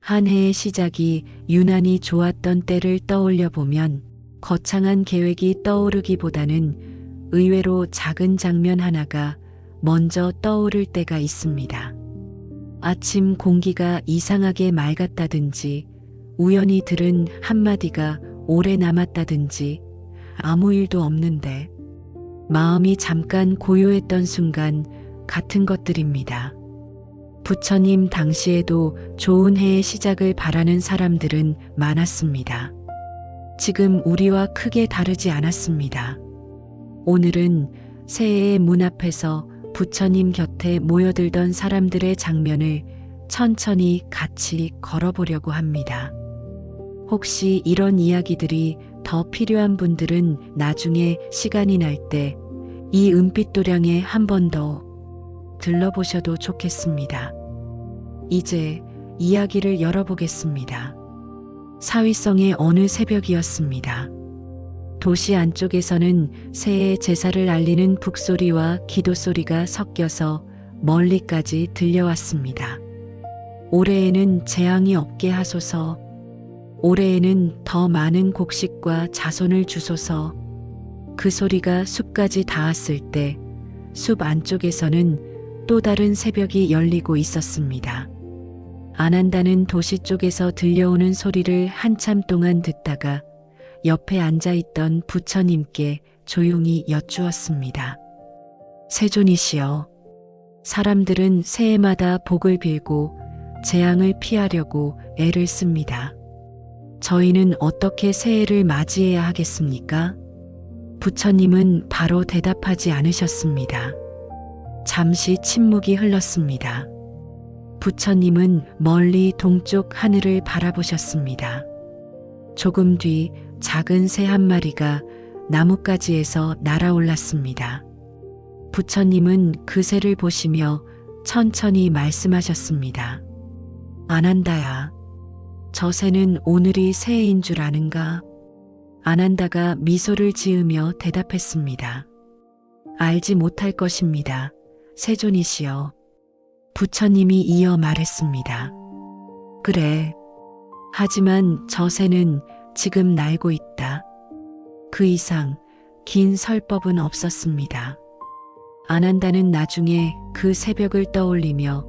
한 해의 시작이 유난히 좋았던 때를 떠올려 보면 거창한 계획이 떠오르기보다는 의외로 작은 장면 하나가 먼저 떠오를 때가 있습니다. 아침 공기가 이상하게 맑았다든지, 우연히 들은 한마디가 오래 남았다든지, 아무 일도 없는데 마음이 잠깐 고요했던 순간 같은 것들입니다. 부처님 당시에도 좋은 해의 시작을 바라는 사람들은 많았습니다. 지금 우리와 크게 다르지 않았습니다. 오늘은 새해의 문 앞에서 부처님 곁에 모여들던 사람들의 장면을 천천히 같이 걸어보려고 합니다. 혹시 이런 이야기들이 더 필요한 분들은 나중에 시간이 날 때 이 은빛도량에 한 번 더 들러보셔도 좋겠습니다. 이제 이야기를 열어보겠습니다. 사위성의 어느 새벽이었습니다. 도시 안쪽에서는 새해 제사를 알리는 북소리와 기도소리가 섞여서 멀리까지 들려왔습니다. 올해에는 재앙이 없게 하소서, 올해에는 더 많은 곡식과 자손을 주소서. 그 소리가 숲까지 닿았을 때 숲 안쪽에서는 또 다른 새벽이 열리고 있었습니다. 안한다는 도시 쪽에서 들려오는 소리를 한참 동안 듣다가 옆에 앉아있던 부처님께 조용히 여쭈었습니다. 세존이시여, 사람들은 새해마다 복을 빌고 재앙을 피하려고 애를 씁니다. 저희는 어떻게 새해를 맞이해야 하겠습니까? 부처님은 바로 대답하지 않으셨습니다. 잠시 침묵이 흘렀습니다. 부처님은 멀리 동쪽 하늘을 바라보셨습니다. 조금 뒤 작은 새 한 마리가 나뭇가지에서 날아올랐습니다. 부처님은 그 새를 보시며 천천히 말씀하셨습니다. 안한다야, 저 새는 오늘이 새해인 줄 아는가? 안한다가 미소를 지으며 대답했습니다. 알지 못할 것입니다. 세존이시여. 부처님이 이어 말했습니다. 그래. 하지만 저 새는 지금 날고 있다. 그 이상 긴 설법은 없었습니다. 안한다는 나중에 그 새벽을 떠올리며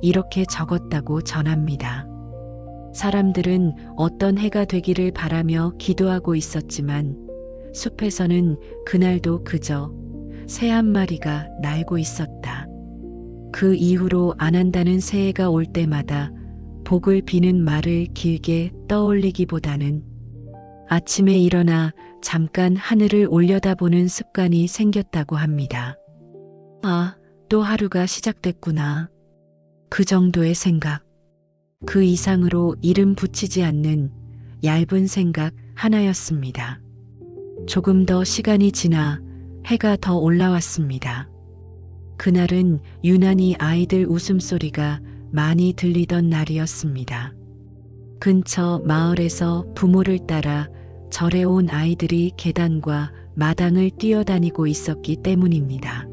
이렇게 적었다고 전합니다. 사람들은 어떤 해가 되기를 바라며 기도하고 있었지만 숲에서는 그날도 그저 새 한 마리가 날고 있었다. 그 이후로 안한다는 새해가 올 때마다 복을 비는 말을 길게 떠올리기보다는 아침에 일어나 잠깐 하늘을 올려다보는 습관이 생겼다고 합니다. 아, 또 하루가 시작됐구나. 그 정도의 생각. 그 이상으로 이름 붙이지 않는 얇은 생각 하나였습니다. 조금 더 시간이 지나 해가 더 올라왔습니다. 그날은 유난히 아이들 웃음소리가 많이 들리던 날이었습니다. 근처 마을에서 부모를 따라 절에 온 아이들이 계단과 마당을 뛰어다니고 있었기 때문입니다.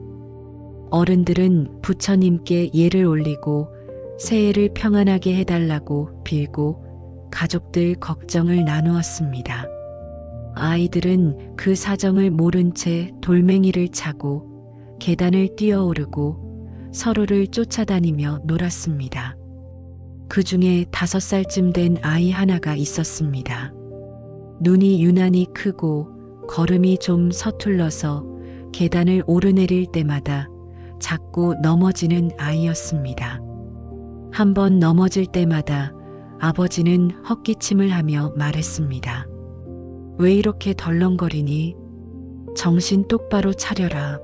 어른들은 부처님께 예를 올리고 새해를 평안하게 해달라고 빌고 가족들 걱정을 나누었습니다. 아이들은 그 사정을 모른 채 돌멩이를 차고 계단을 뛰어오르고 서로를 쫓아다니며 놀았습니다. 그 중에 5살쯤 된 아이 하나가 있었습니다. 눈이 유난히 크고 걸음이 좀 서툴러서 계단을 오르내릴 때마다 자꾸 넘어지는 아이였습니다. 한 번 넘어질 때마다 아버지는 헛기침을 하며 말했습니다. 왜 이렇게 덜렁거리니? 정신 똑바로 차려라.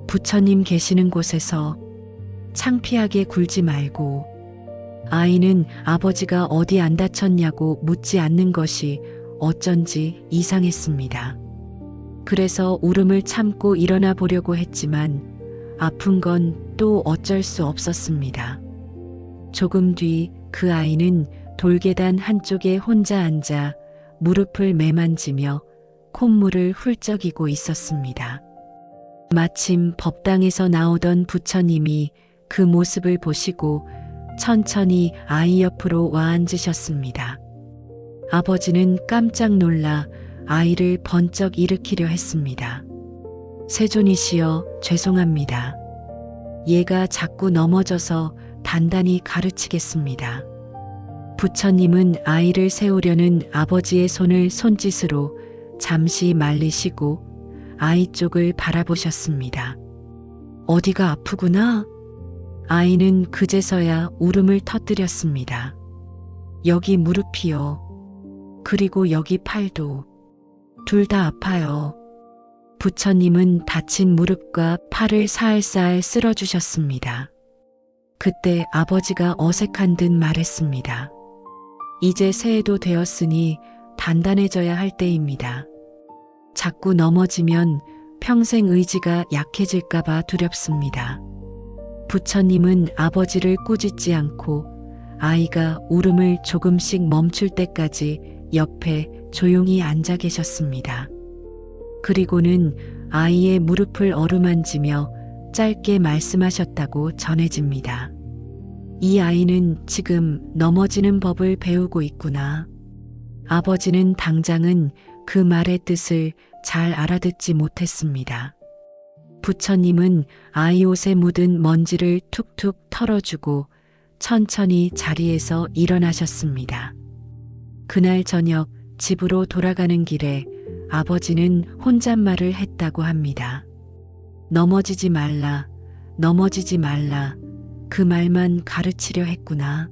부처님 계시는 곳에서 창피하게 굴지 말고. 아이는 아버지가 어디 안 다쳤냐고 묻지 않는 것이 어쩐지 이상했습니다. 그래서 울음을 참고 일어나 보려고 했지만 아픈 건 또 어쩔 수 없었습니다. 조금 뒤 그 아이는 돌계단 한쪽에 혼자 앉아 무릎을 매만지며 콧물을 훌쩍이고 있었습니다. 마침 법당에서 나오던 부처님이 그 모습을 보시고 천천히 아이 옆으로 와 앉으셨습니다. 아버지는 깜짝 놀라 아이를 번쩍 일으키려 했습니다. 세존이시여, 죄송합니다. 얘가 자꾸 넘어져서 단단히 가르치겠습니다. 부처님은 아이를 세우려는 아버지의 손을 손짓으로 잠시 말리시고 아이 쪽을 바라보셨습니다. 어디가 아프구나? 아이는 그제서야 울음을 터뜨렸습니다. 여기 무릎이요. 그리고 여기 팔도. 둘 다 아파요. 부처님은 다친 무릎과 팔을 살살 쓸어주셨습니다. 그때 아버지가 어색한 듯 말했습니다. 이제 새해도 되었으니 단단해져야 할 때입니다. 자꾸 넘어지면 평생 의지가 약해질까봐 두렵습니다. 부처님은 아버지를 꾸짖지 않고 아이가 울음을 조금씩 멈출 때까지 옆에 조용히 앉아 계셨습니다. 그리고는 아이의 무릎을 어루만지며 짧게 말씀하셨다고 전해집니다. 이 아이는 지금 넘어지는 법을 배우고 있구나. 아버지는 당장은 그 말의 뜻을 잘 알아듣지 못했습니다. 부처님은 아이 옷에 묻은 먼지를 툭툭 털어주고 천천히 자리에서 일어나셨습니다. 그날 저녁 집으로 돌아가는 길에 아버지는 혼잣말을 했다고 합니다. 넘어지지 말라, 넘어지지 말라. 그 말만 가르치려 했구나.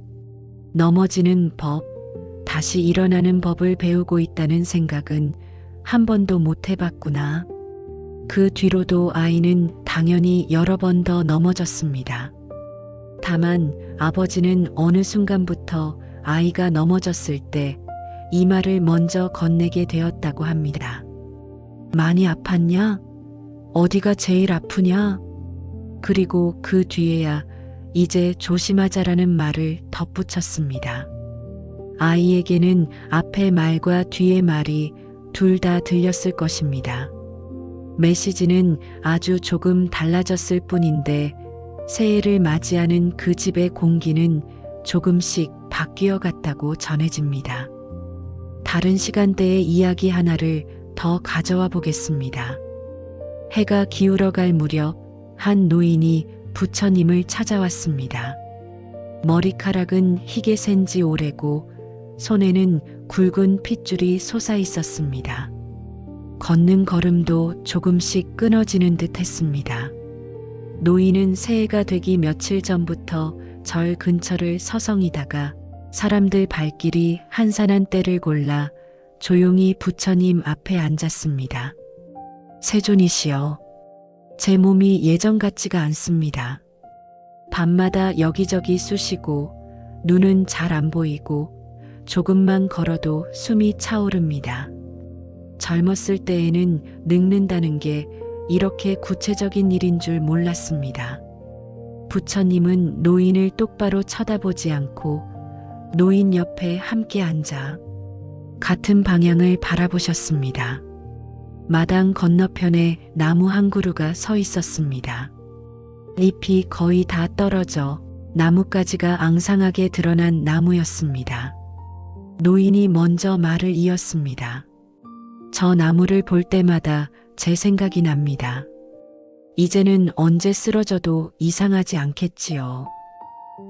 넘어지는 법, 다시 일어나는 법을 배우고 있다는 생각은 한 번도 못 해봤구나. 그 뒤로도 아이는 당연히 여러 번 더 넘어졌습니다. 다만 아버지는 어느 순간부터 아이가 넘어졌을 때 이 말을 먼저 건네게 되었다고 합니다. 많이 아팠냐? 어디가 제일 아프냐? 그리고 그 뒤에야 이제 조심하자라는 말을 덧붙였습니다. 아이에게는 앞의 말과 뒤의 말이 둘 다 들렸을 것입니다. 메시지는 아주 조금 달라졌을 뿐인데 새해를 맞이하는 그 집의 공기는 조금씩 바뀌어 갔다고 전해집니다. 다른 시간대의 이야기 하나를 더 가져와 보겠습니다. 해가 기울어 갈 무렵 한 노인이 부처님을 찾아왔습니다. 머리카락은 희게 샌 지 오래고 손에는 굵은 핏줄이 솟아 있었습니다. 걷는 걸음도 조금씩 끊어지는 듯 했습니다. 노인은 새해가 되기 며칠 전부터 절 근처를 서성이다가 사람들 발길이 한산한 때를 골라 조용히 부처님 앞에 앉았습니다. 세존이시여, 제 몸이 예전 같지가 않습니다. 밤마다 여기저기 쑤시고 눈은 잘 안 보이고 조금만 걸어도 숨이 차오릅니다. 젊었을 때에는 늙는다는 게 이렇게 구체적인 일인 줄 몰랐습니다. 부처님은 노인을 똑바로 쳐다보지 않고 노인 옆에 함께 앉아 같은 방향을 바라보셨습니다. 마당 건너편에 나무 한 그루가 서 있었습니다. 잎이 거의 다 떨어져 나뭇가지가 앙상하게 드러난 나무였습니다. 노인이 먼저 말을 이었습니다. 저 나무를 볼 때마다 제 생각이 납니다. 이제는 언제 쓰러져도 이상하지 않겠지요.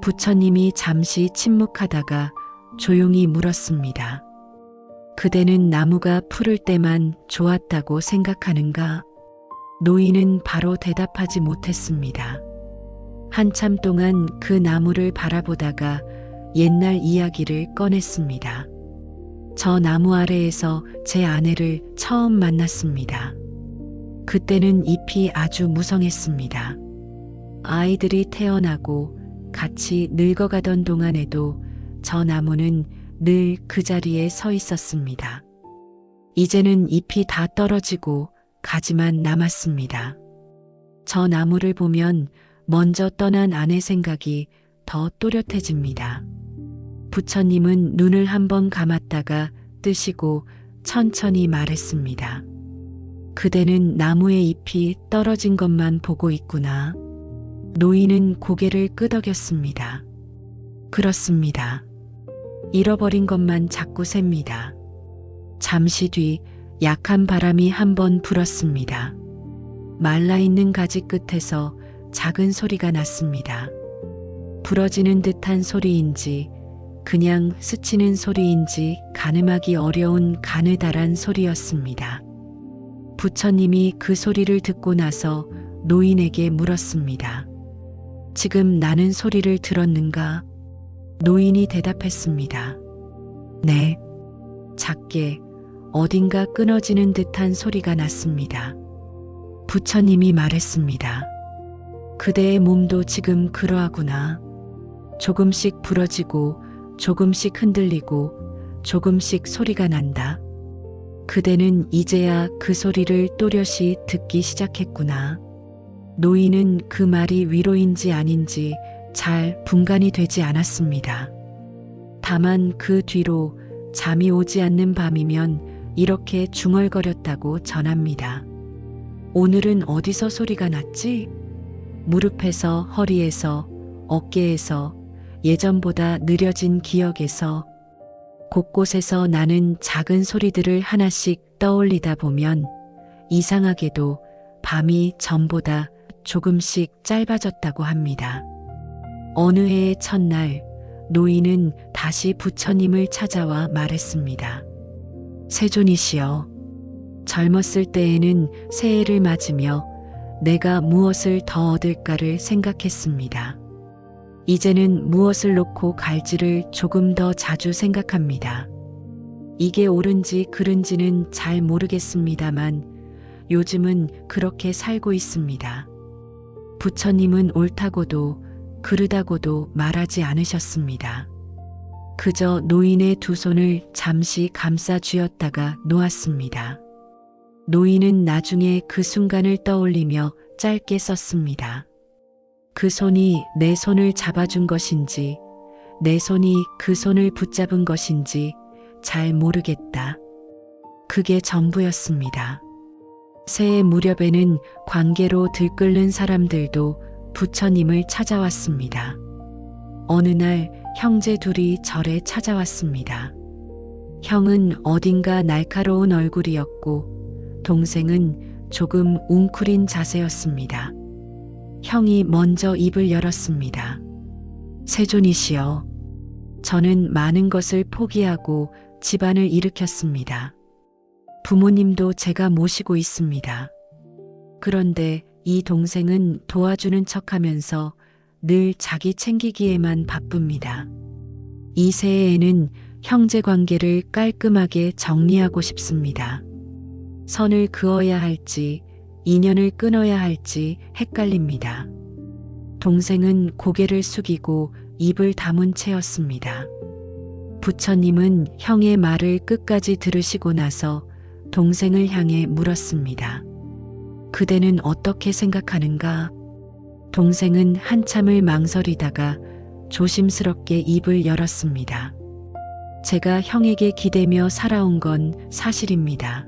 부처님이 잠시 침묵하다가 조용히 물었습니다. 그대는 나무가 푸를 때만 좋았다고 생각하는가? 노인은 바로 대답하지 못했습니다. 한참 동안 그 나무를 바라보다가 옛날 이야기를 꺼냈습니다. 저 나무 아래에서 제 아내를 처음 만났습니다. 그때는 잎이 아주 무성했습니다. 아이들이 태어나고 같이 늙어가던 동안에도 저 나무는 늘 그 자리에 서 있었습니다. 이제는 잎이 다 떨어지고 가지만 남았습니다. 저 나무를 보면 먼저 떠난 아내 생각이 더 또렷해집니다. 부처님은 눈을 한번 감았다가 뜨시고 천천히 말했습니다. 그대는 나무의 잎이 떨어진 것만 보고 있구나. 노인은 고개를 끄덕였습니다. 그렇습니다. 잃어버린 것만 자꾸 셉니다. 잠시 뒤 약한 바람이 한번 불었습니다. 말라있는 가지 끝에서 작은 소리가 났습니다. 부러지는 듯한 소리인지 그냥 스치는 소리인지 가늠하기 어려운 가느다란 소리였습니다. 부처님이 그 소리를 듣고 나서 노인에게 물었습니다. 지금 나는 소리를 들었는가? 노인이 대답했습니다. 네. 작게 어딘가 끊어지는 듯한 소리가 났습니다. 부처님이 말했습니다. 그대의 몸도 지금 그러하구나. 조금씩 부러지고 조금씩 흔들리고 조금씩 소리가 난다. 그대는 이제야 그 소리를 또렷이 듣기 시작했구나. 노인은 그 말이 위로인지 아닌지 잘 분간이 되지 않았습니다. 다만 그 뒤로 잠이 오지 않는 밤이면 이렇게 중얼거렸다고 전합니다. 오늘은 어디서 소리가 났지? 무릎에서, 허리에서, 어깨에서, 예전보다 느려진 기억에서, 곳곳에서 나는 작은 소리들을 하나씩 떠올리다 보면 이상하게도 밤이 전보다 조금씩 짧아졌다고 합니다. 어느 해의 첫날 노인은 다시 부처님을 찾아와 말했습니다. 세존이시여, 젊었을 때에는 새해를 맞으며 내가 무엇을 더 얻을까를 생각했습니다. 이제는 무엇을 놓고 갈지를 조금 더 자주 생각합니다. 이게 옳은지 그른지는 잘 모르겠습니다만 요즘은 그렇게 살고 있습니다. 부처님은 옳다고도 그르다고도 말하지 않으셨습니다. 그저 노인의 두 손을 잠시 감싸 쥐었다가 놓았습니다. 노인은 나중에 그 순간을 떠올리며 짧게 썼습니다. 그 손이 내 손을 잡아준 것인지 내 손이 그 손을 붙잡은 것인지 잘 모르겠다. 그게 전부였습니다. 새해 무렵에는 관계로 들끓는 사람들도 부처님을 찾아왔습니다. 어느 날 형제 둘이 절에 찾아왔습니다. 형은 어딘가 날카로운 얼굴이었고 동생은 조금 웅크린 자세였습니다. 형이 먼저 입을 열었습니다. 세존이시여, 저는 많은 것을 포기하고 집안을 일으켰습니다. 부모님도 제가 모시고 있습니다. 그런데 이 동생은 도와주는 척하면서 늘 자기 챙기기에만 바쁩니다. 이 새해에는 형제 관계를 깔끔하게 정리하고 싶습니다. 선을 그어야 할지 인연을 끊어야 할지 헷갈립니다. 동생은 고개를 숙이고 입을 다문 채였습니다. 부처님은 형의 말을 끝까지 들으시고 나서 동생을 향해 물었습니다. 그대는 어떻게 생각하는가? 동생은 한참을 망설이다가 조심스럽게 입을 열었습니다. 제가 형에게 기대며 살아온 건 사실입니다.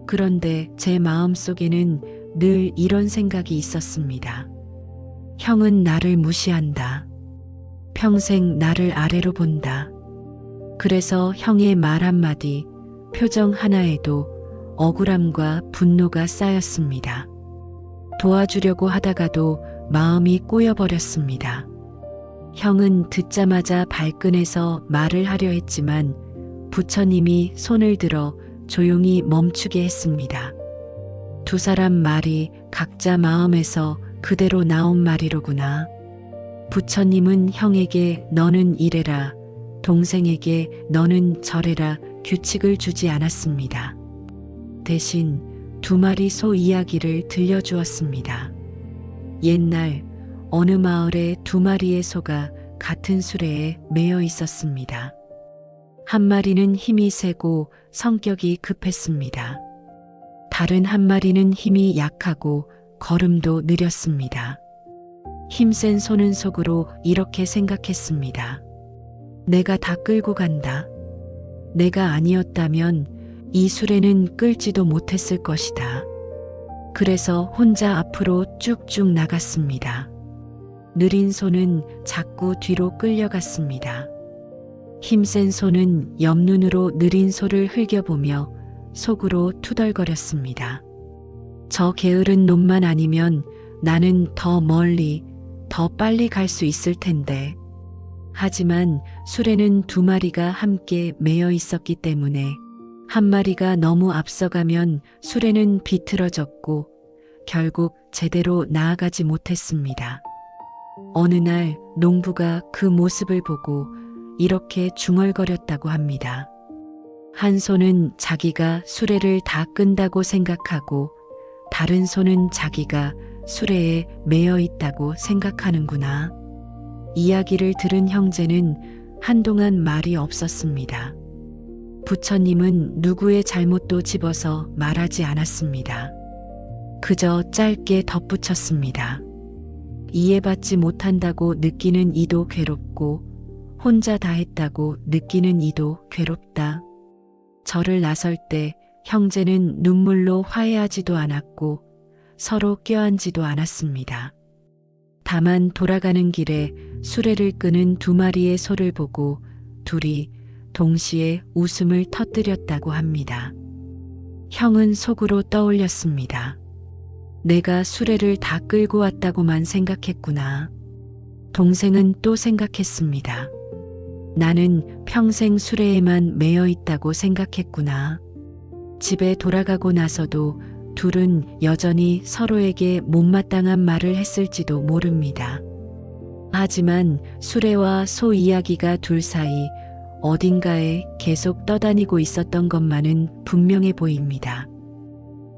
그런데 제 마음속에는 늘 이런 생각이 있었습니다. 형은 나를 무시한다. 평생 나를 아래로 본다. 그래서 형의 말 한마디, 표정 하나에도 억울함과 분노가 쌓였습니다. 도와주려고 하다가도 마음이 꼬여버렸습니다. 형은 듣자마자 발끈해서 말을 하려 했지만 부처님이 손을 들어 조용히 멈추게 했습니다. 두 사람 말이 각자 마음에서 그대로 나온 말이로구나. 부처님은 형에게 너는 이래라, 동생에게 너는 저래라 규칙을 주지 않았습니다. 대신 두 마리 소 이야기를 들려주었습니다. 옛날 어느 마을에 두 마리의 소가 같은 수레에 매여 있었습니다. 한 마리는 힘이 세고 성격이 급했습니다. 다른 한 마리는 힘이 약하고 걸음도 느렸습니다. 힘센 소는 속으로 이렇게 생각했습니다. 내가 다 끌고 간다. 내가 아니었다면 이 수레는 끌지도 못했을 것이다. 그래서 혼자 앞으로 쭉쭉 나갔습니다. 느린 손은 자꾸 뒤로 끌려갔습니다. 힘센 손은 옆눈으로 느린 소를 흘겨보며 속으로 투덜거렸습니다. 저 게으른 놈만 아니면 나는 더 멀리, 더 빨리 갈 수 있을 텐데. 하지만 수레는 두 마리가 함께 매여 있었기 때문에 한 마리가 너무 앞서가면 수레는 비틀어졌고 결국 제대로 나아가지 못했습니다. 어느 날 농부가 그 모습을 보고 이렇게 중얼거렸다고 합니다. 한 손은 자기가 수레를 다 끈다고 생각하고 다른 손은 자기가 수레에 매여 있다고 생각하는구나. 이야기를 들은 형제는 한동안 말이 없었습니다. 부처님은 누구의 잘못도 집어서 말하지 않았습니다. 그저 짧게 덧붙였습니다. 이해받지 못한다고 느끼는 이도 괴롭고 혼자 다 했다고 느끼는 이도 괴롭다. 절을 나설 때 형제는 눈물로 화해하지도 않았고 서로 껴안지도 않았습니다. 다만 돌아가는 길에 수레를 끄는 두 마리의 소를 보고 둘이 동시에 웃음을 터뜨렸다고 합니다. 형은 속으로 떠올렸습니다. 내가 수레를 다 끌고 왔다고만 생각했구나. 동생은 또 생각했습니다. 나는 평생 수레에만 매여 있다고 생각했구나. 집에 돌아가고 나서도 둘은 여전히 서로에게 못마땅한 말을 했을지도 모릅니다. 하지만 수레와 소 이야기가 둘 사이 어딘가에 계속 떠다니고 있었던 것만은 분명해 보입니다.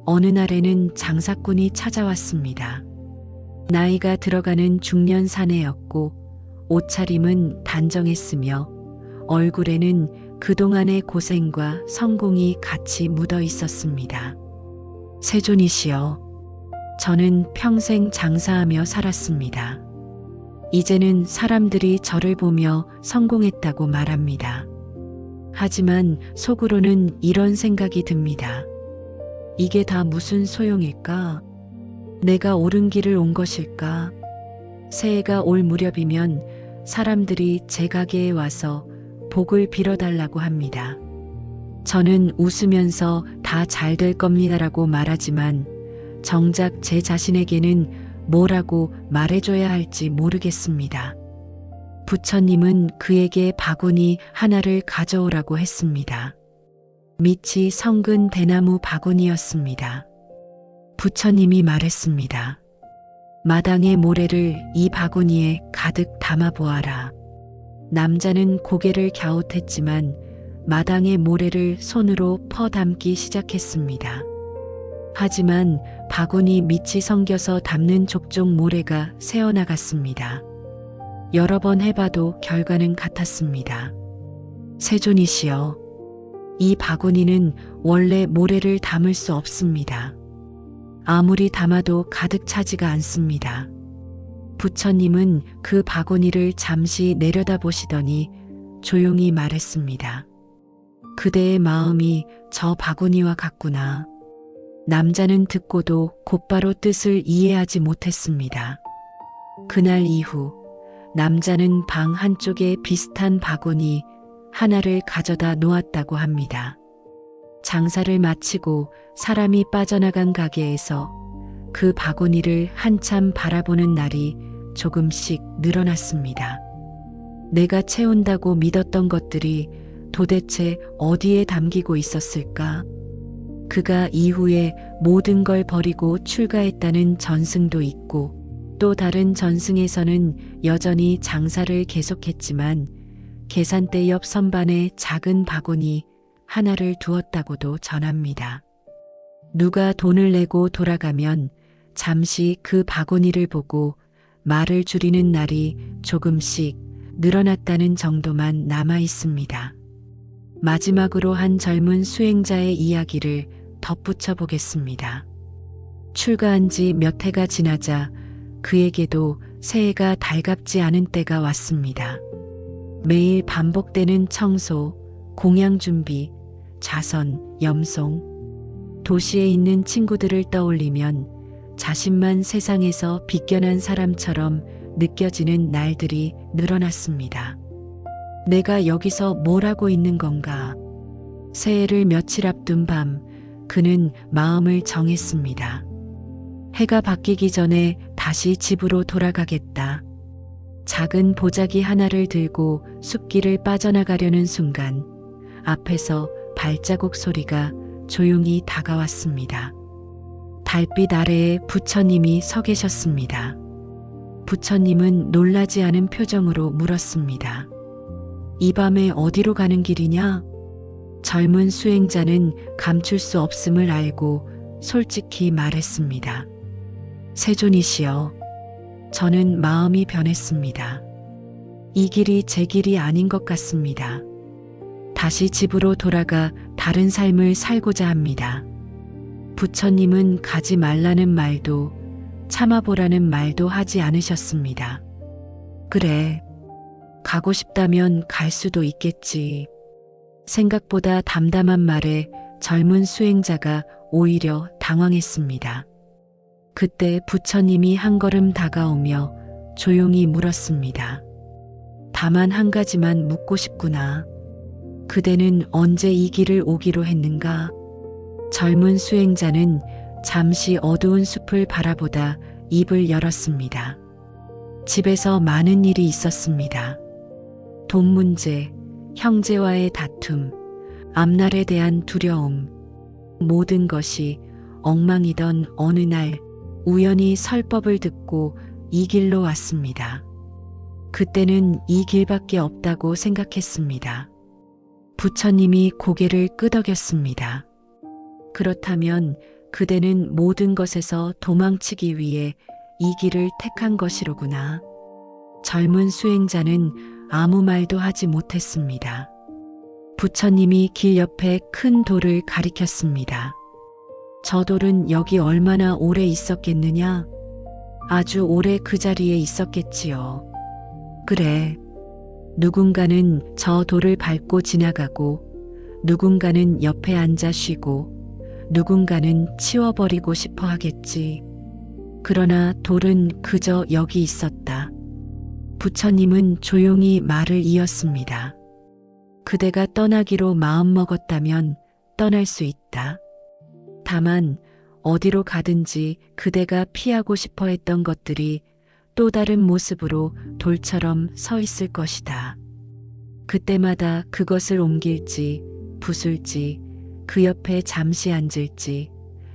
어느 날에는 장사꾼이 찾아왔습니다. 나이가 들어가는 중년 사내였고 옷차림은 단정했으며 얼굴에는 그동안의 고생과 성공이 같이 묻어 있었습니다. 세존이시여, 저는 평생 장사하며 살았습니다. 이제는 사람들이 저를 보며 성공했다고 말합니다. 하지만 속으로는 이런 생각이 듭니다. 이게 다 무슨 소용일까? 내가 옳은 길을 온 것일까? 새해가 올 무렵이면 사람들이 제 가게에 와서 복을 빌어달라고 합니다. 저는 웃으면서 다 잘 될 겁니다라고 말하지만 정작 제 자신에게는 뭐라고 말해줘야 할지 모르겠습니다. 부처님은 그에게 바구니 하나를 가져오라고 했습니다. 밑이 성근 대나무 바구니였습니다. 부처님이 말했습니다. 마당의 모래를 이 바구니에 가득 담아 보아라. 남자는 고개를 갸웃했지만 마당의 모래를 손으로 퍼 담기 시작했습니다. 하지만 바구니 밑이 성겨서 담는 족족 모래가 새어나갔습니다. 여러 번 해봐도 결과는 같았습니다. 세존이시여, 이 바구니는 원래 모래를 담을 수 없습니다. 아무리 담아도 가득 차지가 않습니다. 부처님은 그 바구니를 잠시 내려다보시더니 조용히 말했습니다. 그대의 마음이 저 바구니와 같구나. 남자는 듣고도 곧바로 뜻을 이해하지 못했습니다. 그날 이후 남자는 방 한쪽에 비슷한 바구니 하나를 가져다 놓았다고 합니다. 장사를 마치고 사람이 빠져나간 가게에서 그 바구니를 한참 바라보는 날이 조금씩 늘어났습니다. 내가 채운다고 믿었던 것들이 도대체 어디에 담기고 있었을까? 그가 이후에 모든 걸 버리고 출가했다는 전승도 있고 또 다른 전승에서는 여전히 장사를 계속했지만 계산대 옆 선반에 작은 바구니 하나를 두었다고도 전합니다. 누가 돈을 내고 돌아가면 잠시 그 바구니를 보고 말을 줄이는 날이 조금씩 늘어났다는 정도만 남아 있습니다. 마지막으로 한 젊은 수행자의 이야기를 덧붙여 보겠습니다. 출가한 지 몇 해가 지나자 그에게도 새해가 달갑지 않은 때가 왔습니다. 매일 반복되는 청소, 공양 준비, 자선, 염송, 도시에 있는 친구들을 떠올리면 자신만 세상에서 빗겨난 사람처럼 느껴지는 날들이 늘어났습니다. 내가 여기서 뭘 하고 있는 건가? 새해를 며칠 앞둔 밤, 그는 마음을 정했습니다. 해가 바뀌기 전에 다시 집으로 돌아가겠다. 작은 보자기 하나를 들고 숲길을 빠져나가려는 순간, 앞에서 발자국 소리가 조용히 다가왔습니다. 달빛 아래에 부처님이 서 계셨습니다. 부처님은 놀라지 않은 표정으로 물었습니다. 이 밤에 어디로 가는 길이냐? 젊은 수행자는 감출 수 없음을 알고 솔직히 말했습니다. 세존이시여, 저는 마음이 변했습니다. 이 길이 제 길이 아닌 것 같습니다. 다시 집으로 돌아가 다른 삶을 살고자 합니다. 부처님은 가지 말라는 말도 참아보라는 말도 하지 않으셨습니다. 그래, 가고 싶다면 갈 수도 있겠지. 생각보다 담담한 말에 젊은 수행자가 오히려 당황했습니다. 그때 부처님이 한 걸음 다가오며 조용히 물었습니다. 다만 한 가지만 묻고 싶구나. 그대는 언제 이 길을 오기로 했는가? 젊은 수행자는 잠시 어두운 숲을 바라보다 입을 열었습니다. 집에서 많은 일이 있었습니다. 돈 문제, 형제와의 다툼, 앞날에 대한 두려움, 모든 것이 엉망이던 어느 날 우연히 설법을 듣고 이 길로 왔습니다. 그때는 이 길밖에 없다고 생각했습니다. 부처님이 고개를 끄덕였습니다. 그렇다면 그대는 모든 것에서 도망치기 위해 이 길을 택한 것이로구나. 젊은 수행자는 아무 말도 하지 못했습니다. 부처님이 길 옆에 큰 돌을 가리켰습니다. 저 돌은 여기 얼마나 오래 있었겠느냐? 아주 오래 그 자리에 있었겠지요. 그래, 누군가는 저 돌을 밟고 지나가고, 누군가는 옆에 앉아 쉬고, 누군가는 치워버리고 싶어 하겠지. 그러나 돌은 그저 여기 있었다. 부처님은 조용히 말을 이었습니다. 그대가 떠나기로 마음먹었다면 떠날 수 있다. 다만 어디로 가든지 그대가 피하고 싶어 했던 것들이 또 다른 모습으로 돌처럼 서 있을 것이다. 그때마다 그것을 옮길지, 부술지, 그 옆에 잠시 앉을지,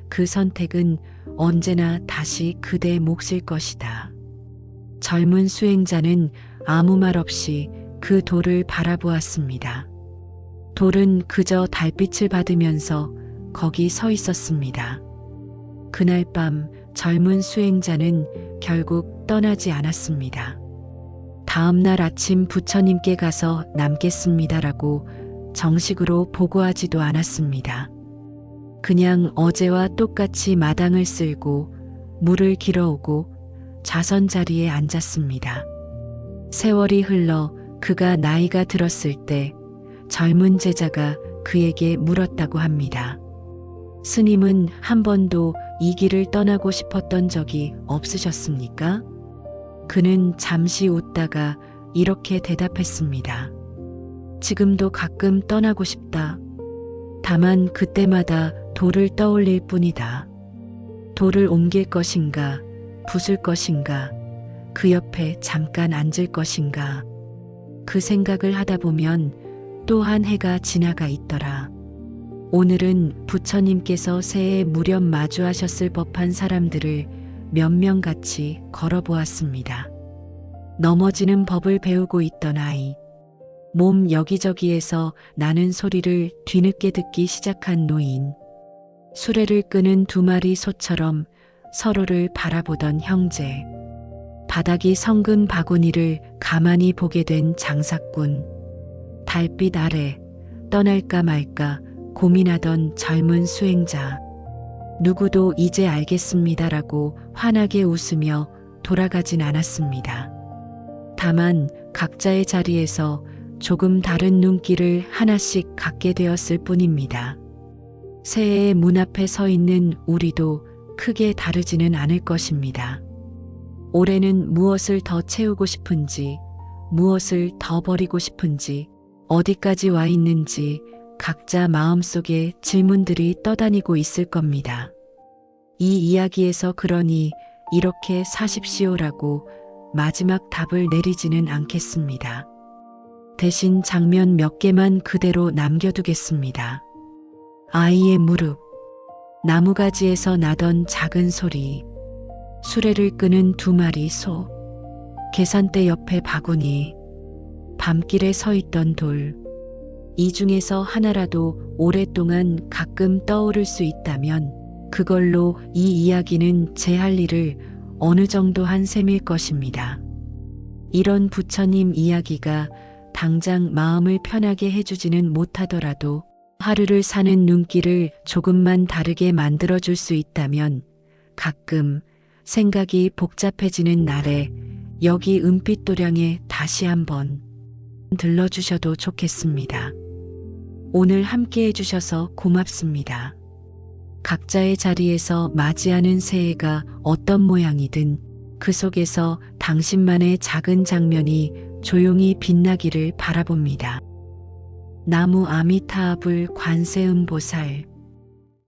그 선택은 언제나 다시 그대의 몫일 것이다. 젊은 수행자는 아무 말 없이 그 돌을 바라보았습니다. 돌은 그저 달빛을 받으면서 거기 서 있었습니다. 그날 밤 젊은 수행자는 결국 떠나지 않았습니다. 다음 날 아침 부처님께 가서 남겠습니다라고 정식으로 보고하지도 않았습니다. 그냥 어제와 똑같이 마당을 쓸고 물을 길어오고 자선 자리에 앉았습니다. 세월이 흘러 그가 나이가 들었을 때 젊은 제자가 그에게 물었다고 합니다. 스님은 한 번도 이 길을 떠나고 싶었던 적이 없으셨습니까? 그는 잠시 웃다가 이렇게 대답했습니다. 지금도 가끔 떠나고 싶다. 다만 그때마다 돌을 떠올릴 뿐이다. 돌을 옮길 것인가, 부술 것인가, 그 옆에 잠깐 앉을 것인가. 그 생각을 하다 보면 또 한 해가 지나가 있더라. 오늘은 부처님께서 새해 무렵 마주하셨을 법한 사람들을 몇 명 같이 걸어보았습니다. 넘어지는 법을 배우고 있던 아이, 몸 여기저기에서 나는 소리를 뒤늦게 듣기 시작한 노인, 수레를 끄는 두 마리 소처럼 서로를 바라보던 형제, 바닥이 성근 바구니를 가만히 보게 된 장사꾼, 달빛 아래 떠날까 말까 고민하던 젊은 수행자. 누구도 이제 알겠습니다라고 환하게 웃으며 돌아가진 않았습니다. 다만 각자의 자리에서 조금 다른 눈길을 하나씩 갖게 되었을 뿐입니다. 새해의 문 앞에 서 있는 우리도 크게 다르지는 않을 것입니다. 올해는 무엇을 더 채우고 싶은지, 무엇을 더 버리고 싶은지, 어디까지 와 있는지 각자 마음속에 질문들이 떠다니고 있을 겁니다. 이 이야기에서 그러니 이렇게 사십시오라고 마지막 답을 내리지는 않겠습니다. 대신 장면 몇 개만 그대로 남겨두겠습니다. 아이의 무릎, 나무가지에서 나던 작은 소리, 수레를 끄는 두 마리 소, 계산대 옆에 바구니, 밤길에 서 있던 돌, 이 중에서 하나라도 오랫동안 가끔 떠오를 수 있다면 그걸로 이 이야기는 제 할 일을 어느 정도 한 셈일 것입니다. 이런 부처님 이야기가 당장 마음을 편하게 해주지는 못하더라도 하루를 사는 눈길을 조금만 다르게 만들어줄 수 있다면 가끔 생각이 복잡해지는 날에 여기 은빛도량에 다시 한번 들러주셔도 좋겠습니다. 오늘 함께 해주셔서 고맙습니다. 각자의 자리에서 맞이하는 새해가 어떤 모양이든 그 속에서 당신만의 작은 장면이 조용히 빛나기를 바라봅니다. 나무 아미타불 관세음보살